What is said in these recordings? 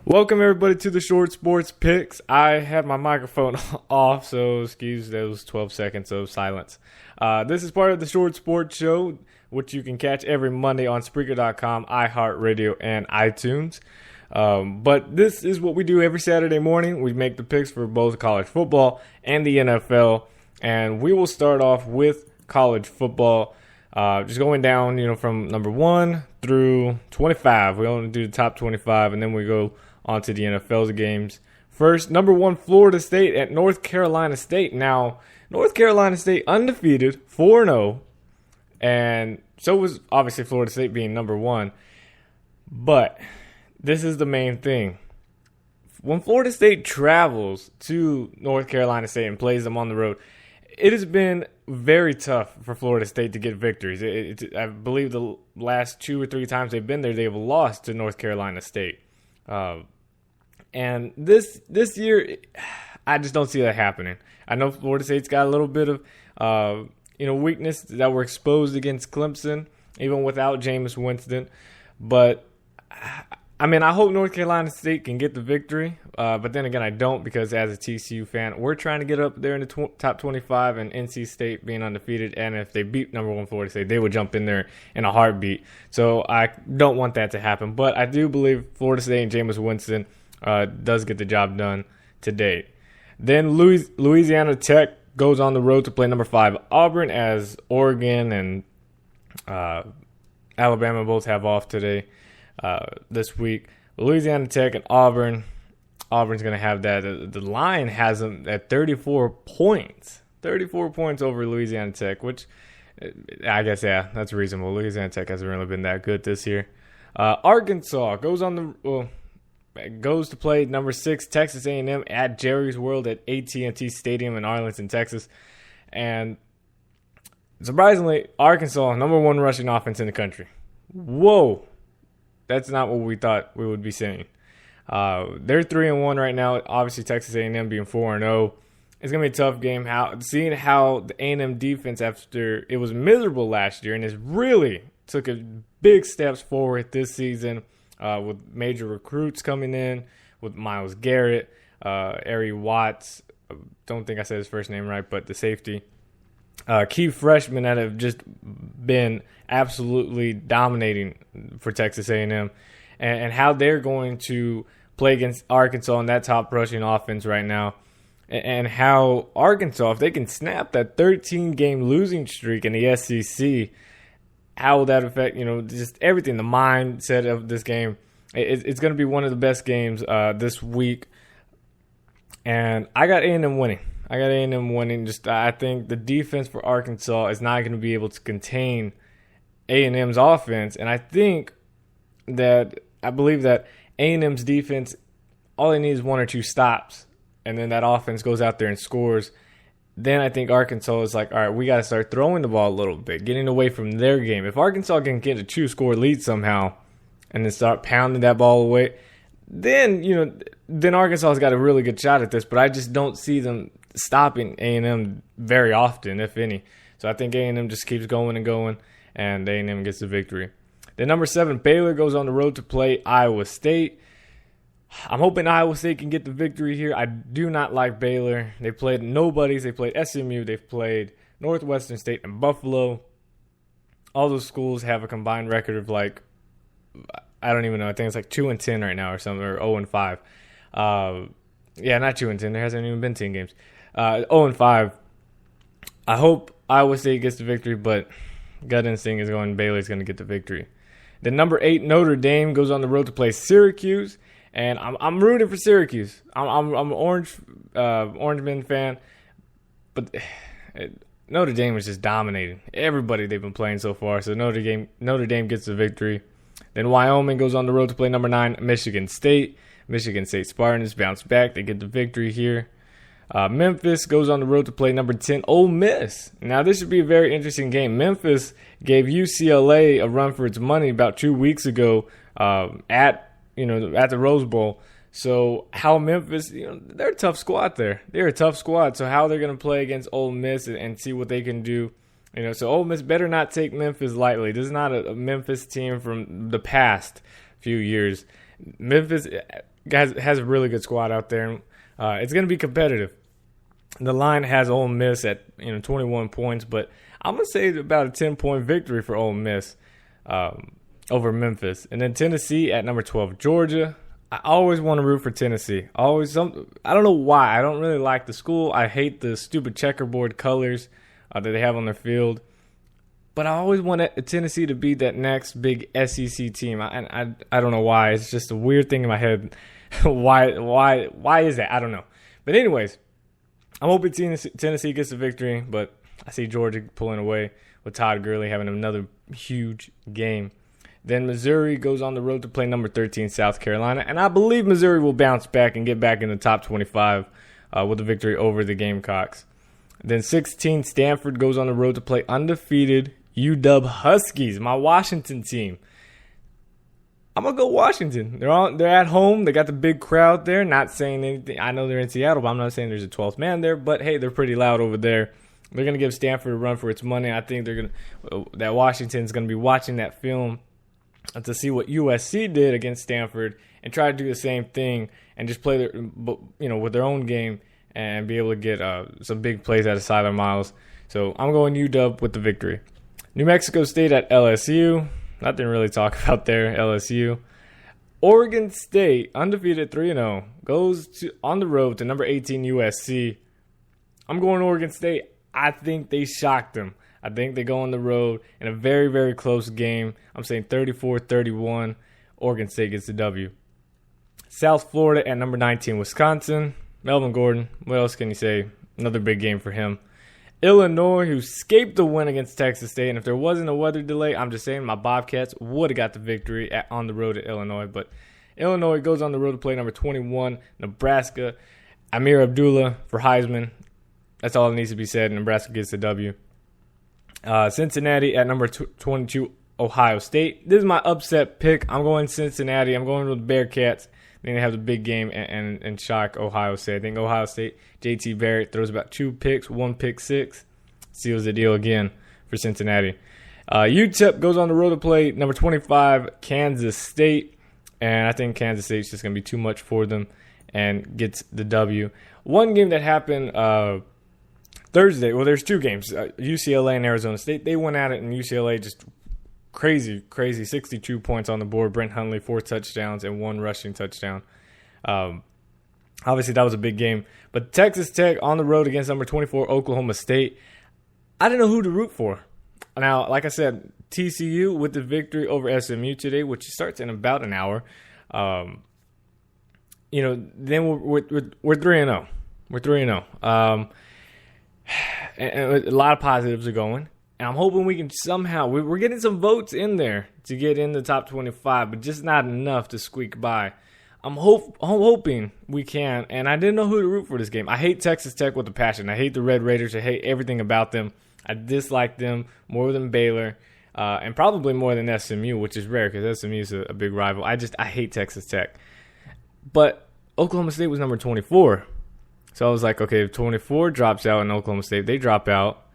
Welcome everybody to the Short Sports Picks. I had my microphone off, so excuse those 12 seconds of silence. This is part of the Short Sports Show, which you can catch every Monday on Spreaker.com, iHeartRadio, and iTunes. But this is what we do every Saturday morning. We make the picks for both college football and the NFL, and we will start off with college football. Just going down, from number 1 through 25. We only do the top 25, and then we go on to the NFL's games. First, number 1, Florida State at North Carolina State. Now, North Carolina State undefeated, 4-0, and so was obviously Florida State being number 1. But this is the main thing. When Florida State travels to North Carolina State and plays them on the road, it has been very tough for Florida State to get victories. I believe the last 2 or 3 times they've been there, they've lost to North Carolina State. And this year, I just don't see that happening. I know Florida State's got a little bit of weakness that were exposed against Clemson, even without Jameis Winston. But I hope North Carolina State can get the victory, but then again, I don't, because as a TCU fan, we're trying to get up there in the top 25, and NC State being undefeated, and if they beat number 1 Florida State, they would jump in there in a heartbeat. So I don't want that to happen, but I do believe Florida State and Jameis Winston does get the job done today. Then Louisiana Tech goes on the road to play number 5 Auburn, as Oregon and Alabama both have off today. This week, Louisiana Tech and Auburn. Auburn's going to have that. The line has them at 34 points. 34 points over Louisiana Tech, which I guess, that's reasonable. Louisiana Tech hasn't really been that good this year. Arkansas goes to play number 6 Texas A&M at Jerry's World at AT&T Stadium in Arlington, Texas. And surprisingly, Arkansas, number 1 rushing offense in the country. Whoa. That's not what we thought we would be seeing. They're 3-1 right now. Obviously, Texas A&M being 4-0. It's gonna be a tough game. Seeing how the A&M defense, after it was miserable last year, and it's really took a big steps forward this season with major recruits coming in, with Myles Garrett, Ari Watts. Don't think I said his first name right, but the safety. Key freshmen that have just been absolutely dominating for Texas A&M, and how they're going to play against Arkansas in that top rushing offense right now, and how Arkansas, if they can snap that 13-game losing streak in the SEC, how will that affect just everything, the mindset of this game. It's going to be one of the best games this week, and I got A&M winning. I think the defense for Arkansas is not going to be able to contain A&M's offense. And I believe that A&M's defense, all they need is 1 or 2 stops. And then that offense goes out there and scores. Then I think Arkansas is like, all right, we got to start throwing the ball a little bit, getting away from their game. If Arkansas can get a 2-score lead somehow and then start pounding that ball away, then Arkansas has got a really good shot at this. But I just don't see them stopping A&M very often, if any. So I think A&M just keeps going and going, and A&M gets the victory. Then number 7, Baylor goes on the road to play Iowa State. I'm hoping Iowa State can get the victory here. I do not like Baylor. They played nobodies. They played SMU. They've played Northwestern State and Buffalo. All those schools have a combined record of I don't even know. I think it's 2-10 right now or something, or 0-5. Not 2-10. There hasn't even been 10 games. 0-5. I hope Iowa State gets the victory, but gut instinct is going Baylor's going to get the victory. Then number 8, Notre Dame goes on the road to play Syracuse, and I'm rooting for Syracuse. I'm an Orangeman fan, but Notre Dame is just dominating everybody they've been playing so far. So Notre Dame gets the victory. Then Wyoming goes on the road to play number 9, Michigan State. Michigan State Spartans bounce back. They get the victory here. Memphis goes on the road to play number 10, Ole Miss. Now, this should be a very interesting game. Memphis gave UCLA a run for its money about 2 weeks ago at the Rose Bowl. So how Memphis, they're a tough squad there. They're a tough squad. So how they're going to play against Ole Miss and see what they can do. So Ole Miss better not take Memphis lightly. This is not a Memphis team from the past few years. Memphis, has a really good squad out there. And, it's going to be competitive. The line has Ole Miss at 21 points, but I'm going to say about a 10-point victory for Ole Miss over Memphis. And then Tennessee at number 12. Georgia, I always want to root for Tennessee. I don't know why. I don't really like the school. I hate the stupid checkerboard colors that they have on their field. But I always want Tennessee to be that next big SEC team. I don't know why. It's just a weird thing in my head. Why is that? I don't know. But anyways, I'm hoping Tennessee gets the victory, but I see Georgia pulling away with Todd Gurley having another huge game. Then Missouri goes on the road to play number 13 South Carolina, and I believe Missouri will bounce back and get back in the top 25 with a victory over the Gamecocks. Then 16 Stanford goes on the road to play undefeated UW Huskies, my Washington team. I'm going to go Washington. They're at home. They got the big crowd there. Not saying anything. I know they're in Seattle, but I'm not saying there's a 12th man there. But, hey, they're pretty loud over there. They're going to give Stanford a run for its money. I think that Washington's going to be watching that film to see what USC did against Stanford and try to do the same thing and just play with their own game and be able to get some big plays out of Tyler Miles. So I'm going UW with the victory. New Mexico State at LSU. Nothing really to talk about there, LSU. Oregon State, undefeated 3-0, goes on the road to number 18 USC. I'm going Oregon State. I think they shocked them. I think they go on the road in a very, very close game. I'm saying 34-31. Oregon State gets the W. South Florida at number 19 Wisconsin. Melvin Gordon, what else can you say? Another big game for him. Illinois, who escaped the win against Texas State. And if there wasn't a weather delay, I'm just saying my Bobcats would have got the victory on the road at Illinois. But Illinois goes on the road to play number 21, Nebraska. Amir Abdullah for Heisman. That's all that needs to be said. Nebraska gets the W. Cincinnati at number 22, Ohio State. This is my upset pick. I'm going Cincinnati. I'm going with Bearcats. Then they have the big game and shock Ohio State. I think Ohio State, JT Barrett throws about 2 picks, 1 pick six. Seals the deal again for Cincinnati. UTEP goes on the road to play number 25, Kansas State. And I think Kansas State's just going to be too much for them and gets the W. One game that happened Thursday, well, there's 2 games, UCLA and Arizona State. They went at it, and UCLA just crazy, 62 points on the board. Brent Hundley, 4 touchdowns and 1 rushing touchdown. Obviously, that was a big game. But Texas Tech on the road against number 24, Oklahoma State. I didn't know who to root for. Now, like I said, TCU with the victory over SMU today, which starts in about an hour. Then we're 3-0. We're 3-0. And a lot of positives are going. And I'm hoping we can somehow, we're getting some votes in there to get in the top 25, but just not enough to squeak by. I'm hoping we can, and I didn't know who to root for this game. I hate Texas Tech with a passion. I hate the Red Raiders. I hate everything about them. I dislike them more than Baylor, and probably more than SMU, which is rare because SMU is a big rival. I hate Texas Tech. But Oklahoma State was number 24. So I was like, okay, if 24 drops out in Oklahoma State, they drop out,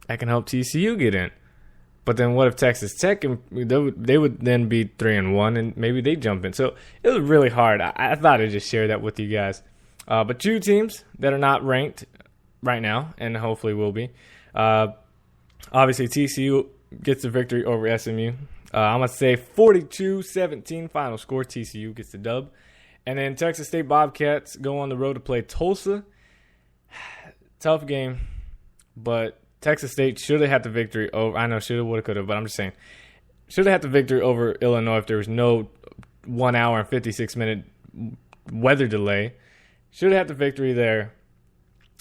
that can help TCU get in. But then what if Texas Tech, they would then be 3-1, and maybe they jump in. So it was really hard. I thought I'd just share that with you guys. But 2 teams that are not ranked right now, and hopefully will be. Obviously, TCU gets the victory over SMU. I'm going to say 42-17 final score. TCU gets the dub. And then Texas State Bobcats go on the road to play Tulsa. Tough game, but Texas State should have had the victory over. I know should have, would have, could have, but I'm just saying should have had the victory over Illinois if there was no 1 hour and 56-minute weather delay. Should have had the victory there,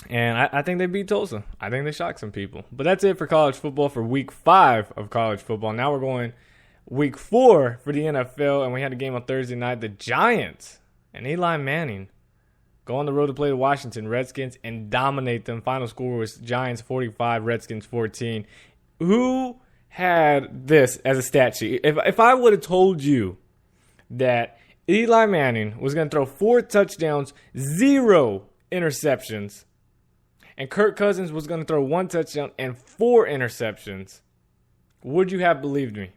and I think they beat Tulsa. I think they shocked some people. But that's it for college football for week 5 of college football. Now we're going week 4 for the NFL, and we had a game on Thursday night. The Giants and Eli Manning go on the road to play the Washington Redskins and dominate them. Final score was Giants 45, Redskins 14. Who had this as a stat sheet? If I would have told you that Eli Manning was going to throw 4 touchdowns, 0 interceptions, and Kirk Cousins was going to throw 1 touchdown and 4 interceptions, would you have believed me?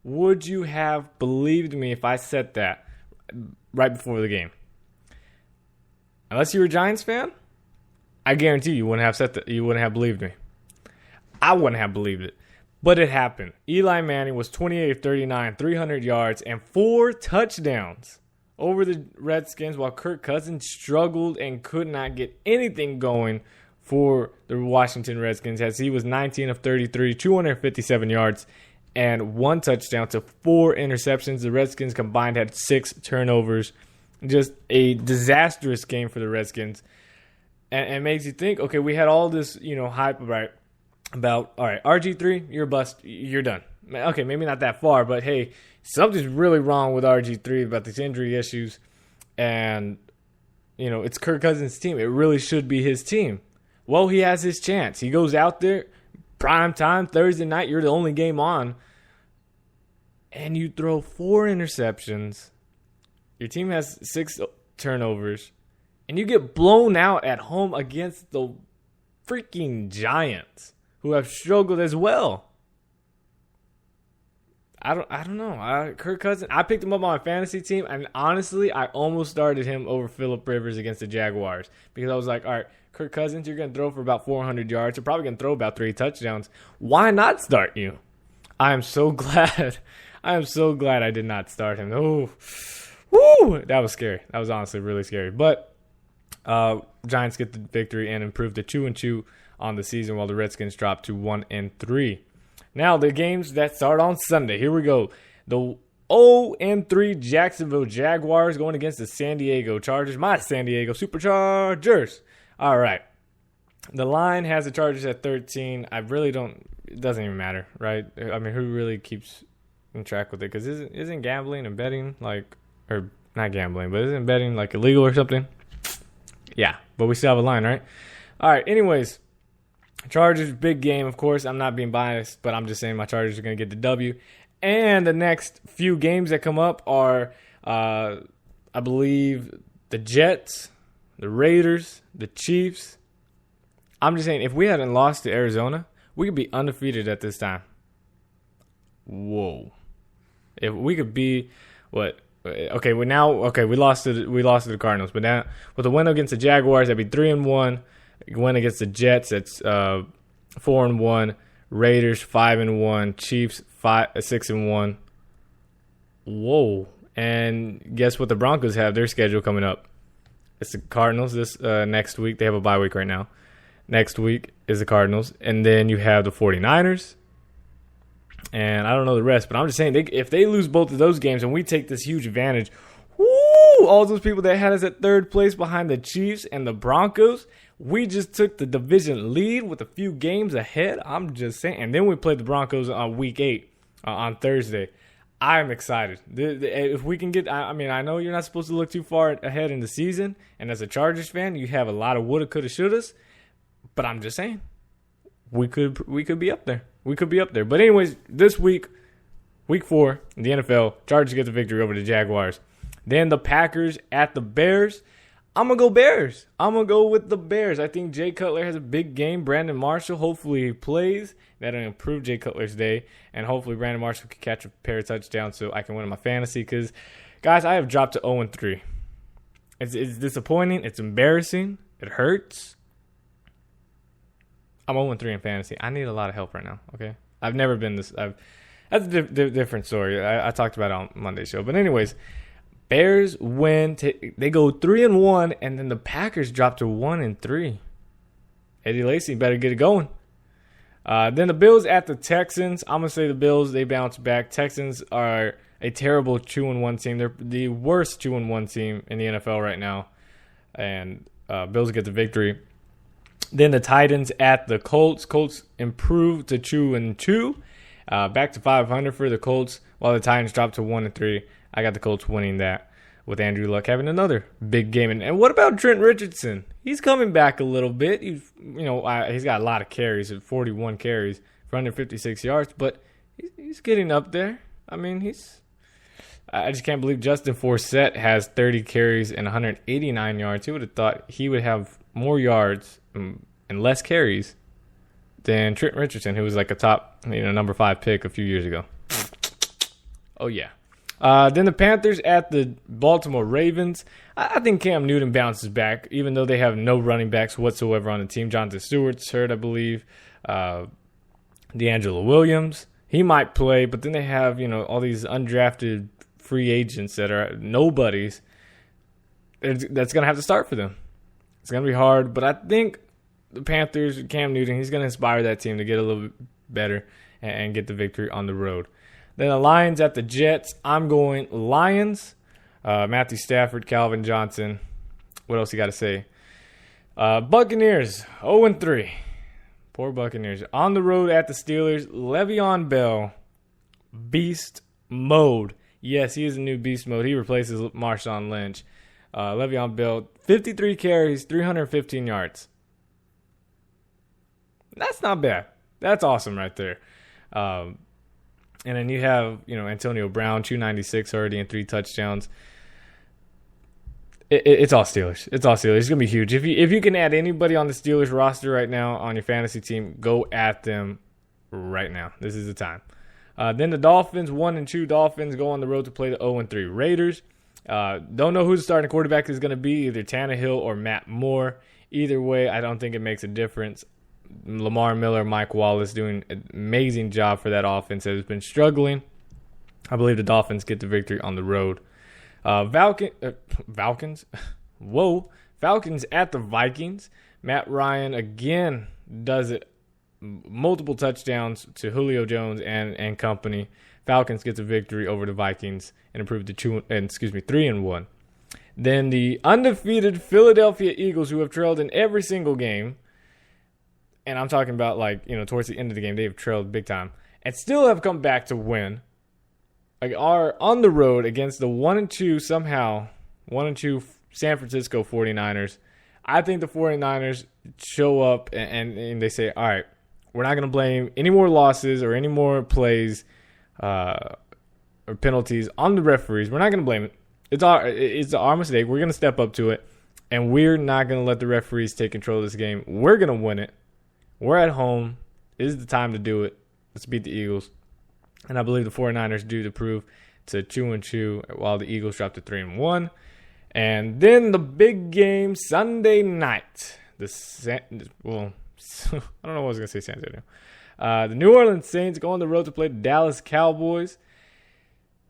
Would you have believed me if I said that? right before the game. Unless you were a Giants fan, I guarantee you wouldn't have believed me. I wouldn't have believed it. But it happened. Eli Manning was 28 of 39, 300 yards, and 4 touchdowns over the Redskins, while Kirk Cousins struggled and could not get anything going for the Washington Redskins, as he was 19 of 33, 257 yards, and 1 touchdown to 4 interceptions. The Redskins combined had 6 turnovers. Just a disastrous game for the Redskins. And makes you think, okay, we had all this, hype about, all right, RG3, you're a bust, you're done. Okay, maybe not that far, but hey, something's really wrong with RG3 about these injury issues. And, it's Kirk Cousins' team. It really should be his team. Well, he has his chance. He goes out there, prime time, Thursday night, you're the only game on, and you throw 4 interceptions. Your team has 6 turnovers, and you get blown out at home against the freaking Giants, who have struggled as well. I don't know. Kirk Cousins, I picked him up on my fantasy team, and honestly, I almost started him over Phillip Rivers against the Jaguars, because I was like, all right, Kirk Cousins, you're going to throw for about 400 yards. You're probably going to throw about 3 touchdowns. Why not start you? I am so glad. I did not start him. Oh, woo! That was scary. That was honestly really scary. But Giants get the victory and improve to 2-2 on the season, while the Redskins drop to 1-3. Now, the games that start on Sunday. Here we go. The 0-3 Jacksonville Jaguars going against the San Diego Chargers. My San Diego Superchargers. All right. The line has the Chargers at 13. It doesn't even matter, right? I mean, who really keeps in track with it? Because isn't gambling and betting or not gambling, but isn't betting illegal or something? Yeah, but we still have a line, right? All right, anyways. Chargers, big game, of course. I'm not being biased, but I'm just saying my Chargers are going to get the W. And the next few games that come up are, I believe, the Jets, the Raiders, the Chiefs. I'm just saying, if we hadn't lost to Arizona, we could be undefeated at this time. Whoa. If we could be, what? Okay, we lost to the Cardinals, but now with a win against the Jaguars, that'd be 3-1. Win against the Jets, that's 4-1. Raiders 5-1. Chiefs 6-1. Whoa! And guess what? The Broncos have their schedule coming up. It's the Cardinals this next week. They have a bye week right now. Next week is the Cardinals, and then you have the 49ers. And I don't know the rest, but I'm just saying, if they lose both of those games and we take this huge advantage, woo! All those people that had us at third place behind the Chiefs and the Broncos, we just took the division lead with a few games ahead. I'm just saying. And then we played the Broncos on week 8 on Thursday. I'm excited. If we can get, I know you're not supposed to look too far ahead in the season. And as a Chargers fan, you have a lot of woulda, coulda, shouldas. But I'm just saying, we could be up there. We could be up there. But anyways, this week, week 4 in the NFL, Chargers get the victory over the Jaguars. Then the Packers at the Bears. I'm going to go Bears. I'm going to go with the Bears. I think Jay Cutler has a big game. Brandon Marshall, hopefully he plays. That'll improve Jay Cutler's day. And hopefully Brandon Marshall can catch a pair of touchdowns so I can win in my fantasy. Because, guys, I have dropped to 0-3. It's disappointing. It's embarrassing. It hurts. I'm 0-3 in fantasy. I need a lot of help right now, okay? I've never been this. That's a different story. I talked about it on Monday's show. But anyways, Bears win. They go 3-1, and then the Packers drop to 1-3. Eddie Lacy better get it going. Then the Bills at the Texans. I'm going to say the Bills, they bounce back. Texans are a terrible 2-1 team. They're the worst 2-1 team in the NFL right now. And Bills get the victory. Then the Titans at the Colts. Colts improve to 2-2. Back to 500 for the Colts, while the Titans drop to 1-3. I got the Colts winning that, with Andrew Luck having another big game. And what about Trent Richardson? He's coming back a little bit. He's got a lot of carries, 41 carries for 156 yards, but he's getting up there. I mean, I just can't believe Justin Forsett has 30 carries and 189 yards. Who would have thought he would have more yards and less carries than Trent Richardson, who was like a top, number 5 pick a few years ago. Oh, yeah. Then the Panthers at the Baltimore Ravens. I think Cam Newton bounces back, even though they have no running backs whatsoever on the team. Jonathan Stewart's hurt, I believe. D'Angelo Williams, he might play, but then they have, all these undrafted free agents that are nobodies. That's going to have to start for them. It's going to be hard, but I think the Panthers, Cam Newton, he's going to inspire that team to get a little bit better and get the victory on the road. Then the Lions at the Jets. I'm going Lions. Matthew Stafford, Calvin Johnson. What else you got to say? Buccaneers, 0-3. Poor Buccaneers. On the road at the Steelers. Le'Veon Bell, beast mode. Yes, he is in new beast mode. He replaces Marshawn Lynch. Le'Veon Bell, 53 carries, 315 yards. That's not bad. That's awesome right there. And then you have, Antonio Brown, 296 already and 3 touchdowns. It's all Steelers. It's all Steelers. It's going to be huge. If you can add anybody on the Steelers roster right now on your fantasy team, go at them right now. This is the time. Then the Dolphins, 1-2 Dolphins, go on the road to play the 0-3 Raiders. Don't know who the starting quarterback is going to be, either Tannehill or Matt Moore. Either way, I don't think it makes a difference. Lamar Miller, Mike Wallace doing an amazing job for that offense that has been struggling. I believe the Dolphins get the victory on the road. Falcons? Whoa. Falcons at the Vikings. Matt Ryan again does it. Multiple touchdowns to Julio Jones and company. Falcons gets a victory over the Vikings and improve to 3-1. Then the undefeated Philadelphia Eagles, who have trailed in every single game, and I'm talking about towards the end of the game, they have trailed big time, and still have come back to win, are on the road against the 1-2 San Francisco 49ers. I think the 49ers show up and they say, all right, we're not going to blame any more losses or any more plays or penalties on the referees. We're not going to blame it. It's our mistake. We're going to step up to it, and we're not going to let the referees take control of this game. We're going to win it. We're at home. This is the time to do it. Let's beat the Eagles. And I believe the 49ers do to prove to 2-2 while the Eagles drop to 3-1. And then the big game Sunday night. I don't know what I was going to say San Antonio. The New Orleans Saints go on the road to play the Dallas Cowboys.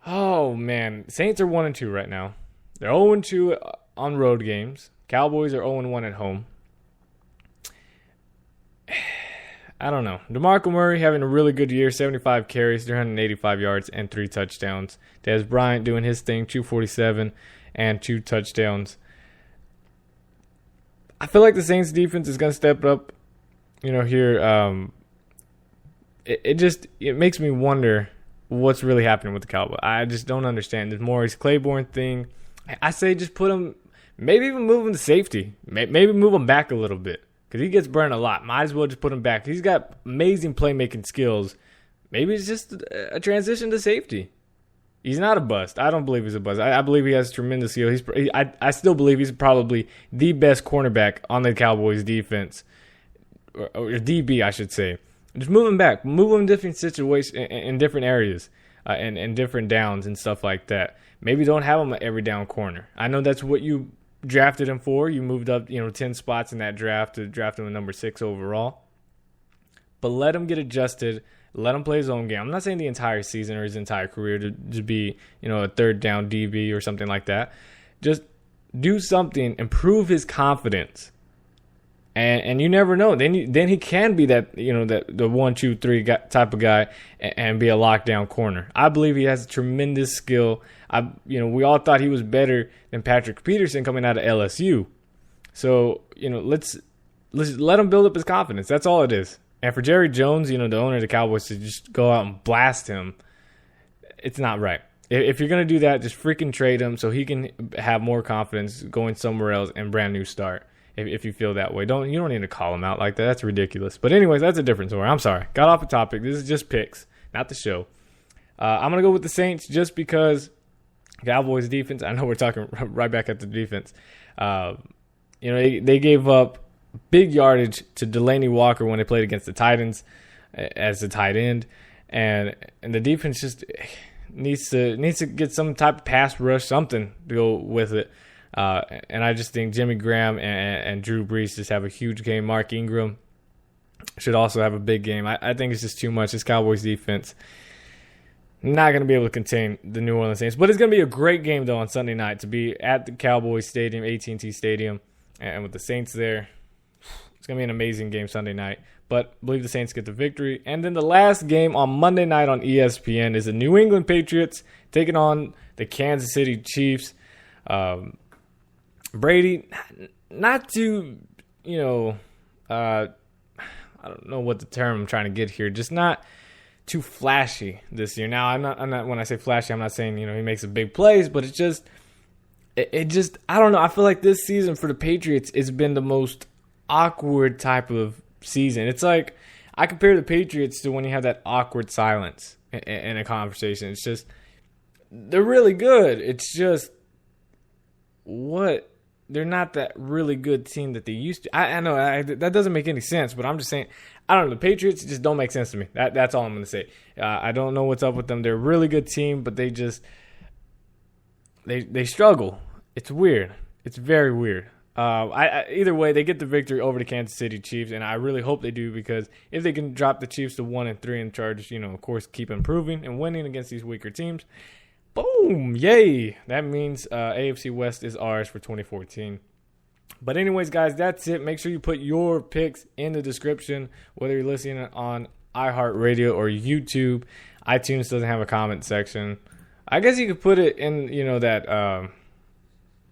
Oh, man. Saints are 1-2 right now. They're 0-2 on road games. Cowboys are 0-1 at home. I don't know. DeMarco Murray having a really good year, 75 carries, 385 yards, and 3 touchdowns. Dez Bryant doing his thing, 247 and 2 touchdowns. I feel like the Saints defense is going to step up, here. It makes me wonder what's really happening with the Cowboys. I just don't understand. The Maurice Claiborne thing, I say just put him, maybe even move him to safety. Maybe move him back a little bit. Because he gets burned a lot. Might as well just put him back. He's got amazing playmaking skills. Maybe it's just a transition to safety. He's not a bust. I don't believe he's a bust. I believe he has tremendous skill. I still believe he's probably the best cornerback on the Cowboys defense. Or DB, I should say. Just move him back. Move him in different situations, in different areas, and different downs and stuff like that. Maybe don't have him at every down corner. I know that's what you drafted him for. You moved up, 10 spots in that draft to draft him at number 6 overall. But let him get adjusted. Let him play his own game. I'm not saying the entire season or his entire career to be, a third down DB or something like that. Just do something, improve his confidence. And you never know. Then he can be that, the 1, 2, 3 type of guy and be a lockdown corner. I believe he has tremendous skill. We all thought he was better than Patrick Peterson coming out of LSU. So, let's let him build up his confidence. That's all it is. And for Jerry Jones, the owner of the Cowboys, to just go out and blast him, it's not right. If you're going to do that, just freaking trade him so he can have more confidence going somewhere else and brand new start. If you feel that way, you don't need to call him out like that. That's ridiculous. But anyways, that's a different story. I'm sorry. Got off the topic. This is just picks, not the show. I'm going to go with the Saints just because Cowboys defense. I know we're talking right back at the defense. They gave up big yardage to Delaney Walker when they played against the Titans as a tight end. And the defense needs to get some type of pass rush, something to go with it. And I just think Jimmy Graham and Drew Brees just have a huge game. Mark Ingram should also have a big game. I think it's just too much. This Cowboys defense not going to be able to contain the New Orleans Saints. But it's going to be a great game, though, on Sunday night to be at the Cowboys Stadium, AT&T Stadium, and with the Saints there. It's going to be an amazing game Sunday night. But I believe the Saints get the victory. And then the last game on Monday night on ESPN is the New England Patriots taking on the Kansas City Chiefs. Brady, not too, I don't know what the term I'm trying to get here. Just not too flashy this year. Now, I'm not. When I say flashy, I'm not saying he makes a big plays, but it's just, I don't know. I feel like this season for the Patriots has been the most awkward type of season. It's like I compare the Patriots to when you have that awkward silence in a conversation. It's just they're really good. It's just they're not that really good team that they used to. I know that doesn't make any sense, but I'm just saying, I don't know. The Patriots just don't make sense to me. That's all I'm going to say. I don't know what's up with them. They're a really good team, but they just they struggle. It's weird. It's very weird. Either way, they get the victory over the Kansas City Chiefs, and I really hope they do, because if they can drop the Chiefs to 1-3 and charge, of course, keep improving and winning against these weaker teams, boom, yay! That means AFC West is ours for 2014. But anyways, guys, that's it. Make sure you put your picks in the description, whether you're listening on iHeartRadio or YouTube. iTunes doesn't have a comment section. I guess you could put it in, that,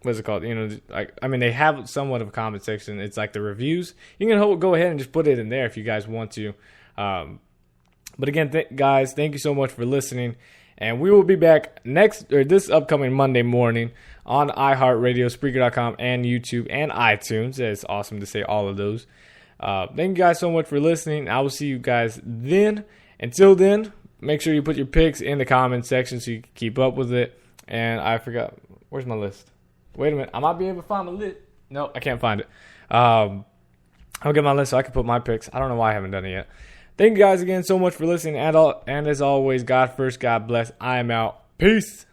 what's it called? They have somewhat of a comment section. It's like the reviews. You can go ahead and just put it in there if you guys want to. But again, guys, thank you so much for listening. And we will be back this upcoming Monday morning on iHeartRadio, Spreaker.com, and YouTube, and iTunes. It's awesome to say all of those. Thank you guys so much for listening. I will see you guys then. Until then, make sure you put your picks in the comment section so you can keep up with it. And I forgot. Where's my list? Wait a minute. I might be able to find my list. No, I can't find it. I'll get my list so I can put my picks. I don't know why I haven't done it yet. Thank you guys again so much for listening. And as always, God first, God bless. I am out. Peace.